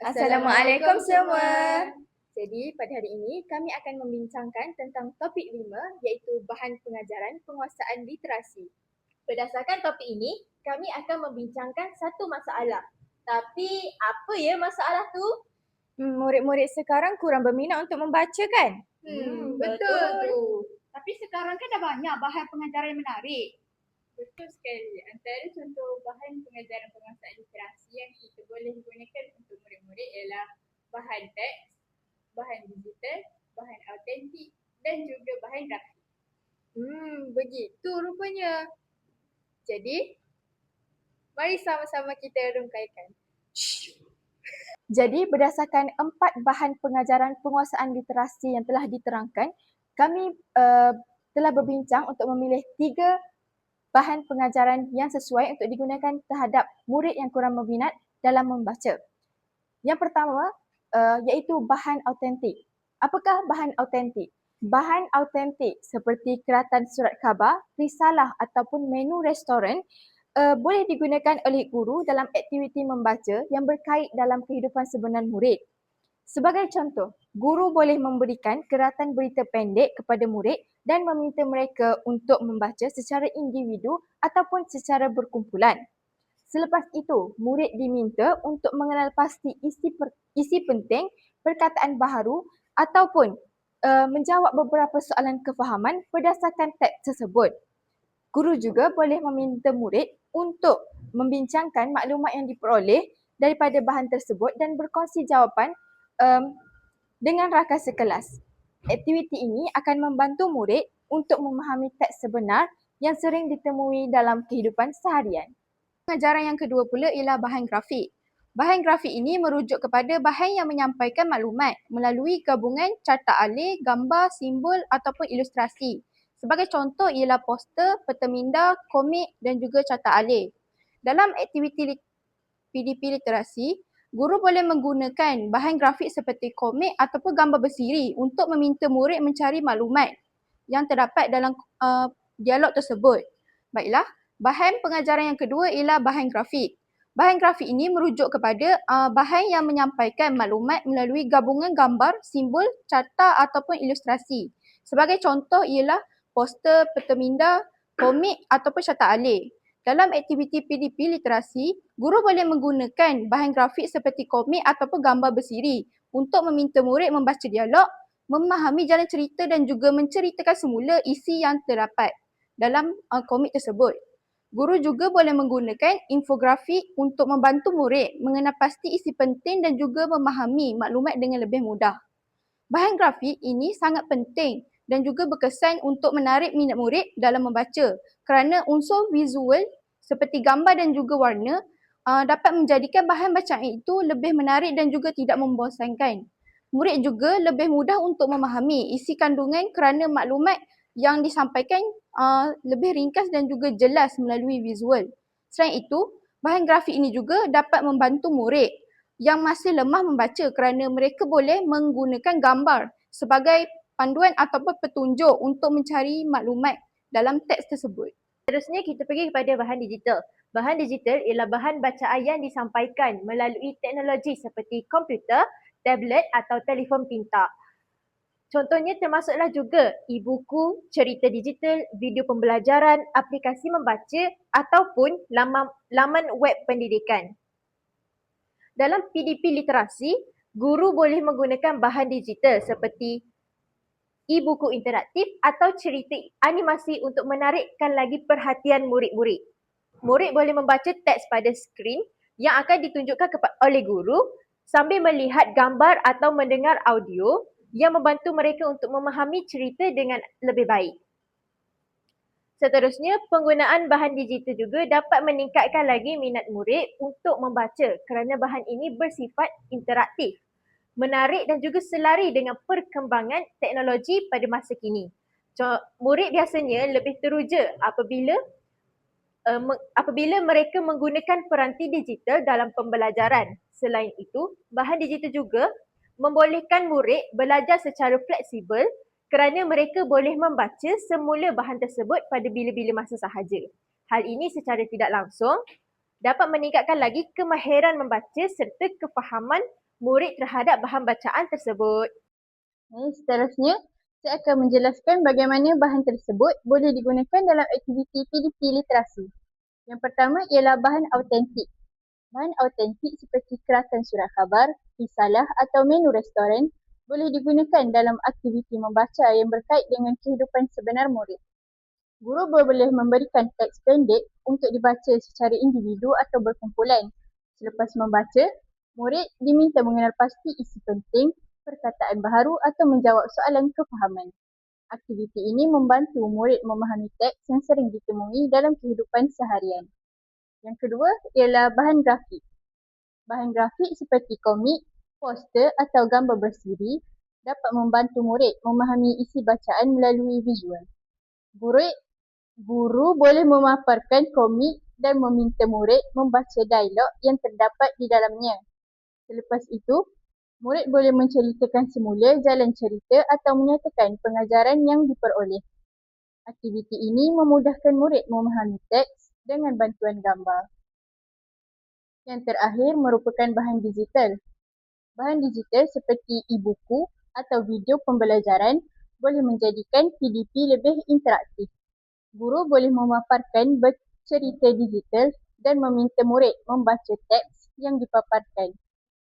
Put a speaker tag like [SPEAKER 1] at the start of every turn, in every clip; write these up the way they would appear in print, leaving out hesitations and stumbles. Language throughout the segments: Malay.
[SPEAKER 1] Assalamualaikum semua. Jadi pada hari ini kami akan membincangkan tentang topik 5 iaitu bahan pengajaran penguasaan literasi. Berdasarkan topik ini, kami akan membincangkan satu masalah. Tapi apa ya masalah tu? Murid-murid sekarang kurang berminat untuk membaca kan?
[SPEAKER 2] Betul tu. Tapi sekarang kan dah banyak bahan pengajaran yang menarik.
[SPEAKER 3] Betul sekali. Antara contoh bahan pengajaran penguasaan literasi yang kita boleh gunakan untuk murid-murid ialah bahan teks, bahan digital, bahan autentik dan juga bahan grafik.
[SPEAKER 1] Begitu rupanya. Jadi, mari sama-sama kita rungkaikan. Jadi, berdasarkan 4 bahan pengajaran penguasaan literasi yang telah diterangkan, kami telah berbincang untuk memilih 3 bahan pengajaran yang sesuai untuk digunakan terhadap murid yang kurang berminat dalam membaca. Yang pertama iaitu bahan autentik. Apakah bahan autentik? Bahan autentik seperti keratan surat khabar, risalah ataupun menu restoran boleh digunakan oleh guru dalam aktiviti membaca yang berkait dalam kehidupan sebenar murid. Sebagai contoh, guru boleh memberikan keratan berita pendek kepada murid dan meminta mereka untuk membaca secara individu ataupun secara berkumpulan. Selepas itu, murid diminta untuk mengenal pasti isi penting, perkataan baharu ataupun menjawab beberapa soalan kefahaman berdasarkan teks tersebut. Guru juga boleh meminta murid untuk membincangkan maklumat yang diperoleh daripada bahan tersebut dan berkongsi jawapan dengan rakan sekelas. Aktiviti ini akan membantu murid untuk memahami teks sebenar yang sering ditemui dalam kehidupan seharian. Pengajaran yang kedua pula ialah bahan grafik. Bahan grafik ini merujuk kepada bahan yang menyampaikan maklumat melalui gabungan carta alih, gambar, simbol ataupun ilustrasi. Sebagai contoh ialah poster, peta minda, komik dan juga carta alih. Dalam aktiviti PDP literasi, guru boleh menggunakan bahan grafik seperti komik ataupun gambar bersiri untuk meminta murid mencari maklumat yang terdapat dalam dialog tersebut. Baiklah, bahan pengajaran yang kedua ialah bahan grafik. Bahan grafik ini merujuk kepada bahan yang menyampaikan maklumat melalui gabungan gambar, simbol, carta ataupun ilustrasi. Sebagai contoh ialah poster, peta minda, komik ataupun carta alih. Dalam aktiviti PDP literasi, guru boleh menggunakan bahan grafik seperti komik ataupun gambar bersiri untuk meminta murid membaca dialog, memahami jalan cerita dan juga menceritakan semula isi yang terdapat dalam komik tersebut. Guru juga boleh menggunakan infografik untuk membantu murid mengenal pasti isi penting dan juga memahami maklumat dengan lebih mudah. Bahan grafik ini sangat penting dan juga berkesan untuk menarik minat murid dalam membaca kerana unsur visual seperti gambar dan juga warna dapat menjadikan bahan bacaan itu lebih menarik dan juga tidak membosankan. Murid juga lebih mudah untuk memahami isi kandungan kerana maklumat yang disampaikan lebih ringkas dan juga jelas melalui visual. Selain itu, bahan grafik ini juga dapat membantu murid yang masih lemah membaca kerana mereka boleh menggunakan gambar sebagai panduan ataupun petunjuk untuk mencari maklumat dalam teks tersebut. Seterusnya kita pergi kepada bahan digital. Bahan digital ialah bahan bacaan yang disampaikan melalui teknologi seperti komputer, tablet atau telefon pintar. Contohnya termasuklah juga e-buku, cerita digital, video pembelajaran, aplikasi membaca ataupun laman web pendidikan. Dalam PDP literasi, guru boleh menggunakan bahan digital seperti e-buku interaktif atau cerita animasi untuk menarikkan lagi perhatian murid-murid. Murid boleh membaca teks pada skrin yang akan ditunjukkan oleh guru sambil melihat gambar atau mendengar audio yang membantu mereka untuk memahami cerita dengan lebih baik. Seterusnya, penggunaan bahan digital juga dapat meningkatkan lagi minat murid untuk membaca kerana bahan ini bersifat interaktif, menarik dan juga selari dengan perkembangan teknologi pada masa kini. Murid biasanya lebih teruja apabila mereka menggunakan peranti digital dalam pembelajaran. Selain itu, bahan digital juga membolehkan murid belajar secara fleksibel kerana mereka boleh membaca semula bahan tersebut pada bila-bila masa sahaja. Hal ini secara tidak langsung dapat meningkatkan lagi kemahiran membaca serta kefahaman murid terhadap bahan bacaan tersebut.
[SPEAKER 4] Seterusnya, saya akan menjelaskan bagaimana bahan tersebut boleh digunakan dalam aktiviti PDP literasi. Yang pertama ialah bahan autentik. Bahan autentik seperti keratan surat khabar, risalah atau menu restoran boleh digunakan dalam aktiviti membaca yang berkait dengan kehidupan sebenar murid. Guru boleh memberikan teks pendek untuk dibaca secara individu atau berkumpulan. Selepas membaca, murid diminta mengenal pasti isi penting, perkataan baharu atau menjawab soalan kefahaman. Aktiviti ini membantu murid memahami teks yang sering ditemui dalam kehidupan seharian. Yang kedua ialah bahan grafik. Bahan grafik seperti komik, poster atau gambar bersiri dapat membantu murid memahami isi bacaan melalui visual. Guru boleh memaparkan komik dan meminta murid membaca dialog yang terdapat di dalamnya. Selepas itu, murid boleh menceritakan semula jalan cerita atau menyatakan pengajaran yang diperoleh. Aktiviti ini memudahkan murid memahami teks dengan bantuan gambar. Yang terakhir merupakan bahan digital. Bahan digital seperti e-buku atau video pembelajaran boleh menjadikan PDP lebih interaktif. Guru boleh memaparkan bercerita digital dan meminta murid membaca teks yang dipaparkan.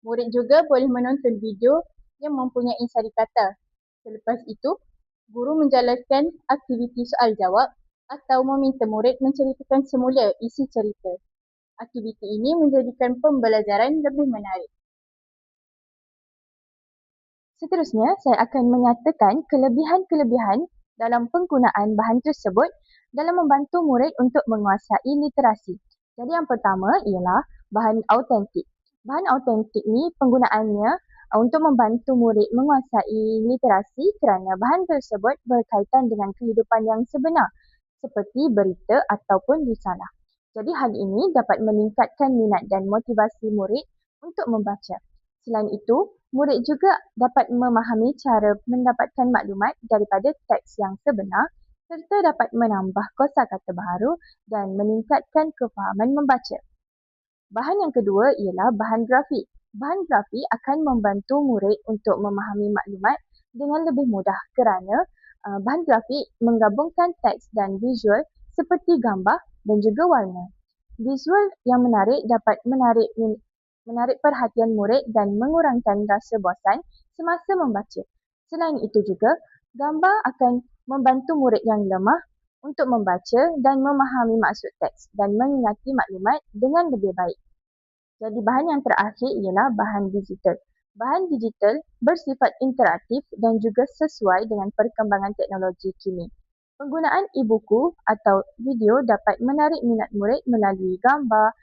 [SPEAKER 4] Murid juga boleh menonton video yang mempunyai sari kata. Selepas itu, guru menjalankan aktiviti soal jawab atau meminta murid menceritakan semula isi cerita. Aktiviti ini menjadikan pembelajaran lebih menarik.
[SPEAKER 1] Seterusnya, saya akan menyatakan kelebihan-kelebihan dalam penggunaan bahan tersebut dalam membantu murid untuk menguasai literasi. Jadi yang pertama ialah bahan autentik. Bahan autentik ni penggunaannya untuk membantu murid menguasai literasi kerana bahan tersebut berkaitan dengan kehidupan yang sebenar seperti berita ataupun risalah. Jadi hal ini dapat meningkatkan minat dan motivasi murid untuk membaca. Selain itu, murid juga dapat memahami cara mendapatkan maklumat daripada teks yang sebenar serta dapat menambah kosakata baharu dan meningkatkan kefahaman membaca. Bahan yang kedua ialah bahan grafik. Bahan grafik akan membantu murid untuk memahami maklumat dengan lebih mudah kerana bahan grafik menggabungkan teks dan visual seperti gambar dan juga warna. Visual yang menarik dapat menarik perhatian murid dan mengurangkan rasa bosan semasa membaca. Selain itu juga, gambar akan membantu murid yang lemah untuk membaca dan memahami maksud teks dan mengingati maklumat dengan lebih baik. Jadi bahan yang terakhir ialah bahan digital. Bahan digital bersifat interaktif dan juga sesuai dengan perkembangan teknologi kini. Penggunaan e-buku atau video dapat menarik minat murid melalui gambar,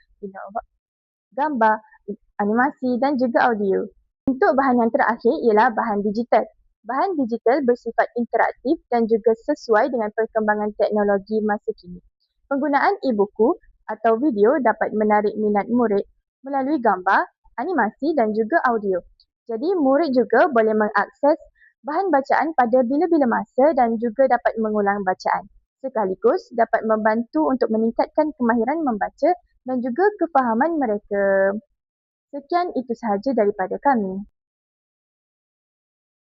[SPEAKER 1] animasi dan juga audio. Untuk bahan yang terakhir ialah bahan digital. Bahan digital bersifat interaktif dan juga sesuai dengan perkembangan teknologi masa kini. Penggunaan e-buku atau video dapat menarik minat murid melalui gambar, animasi dan juga audio. Jadi murid juga boleh mengakses bahan bacaan pada bila-bila masa dan juga dapat mengulang bacaan. Sekaligus dapat membantu untuk meningkatkan kemahiran membaca dan juga kefahaman mereka. Sekian itu sahaja daripada kami.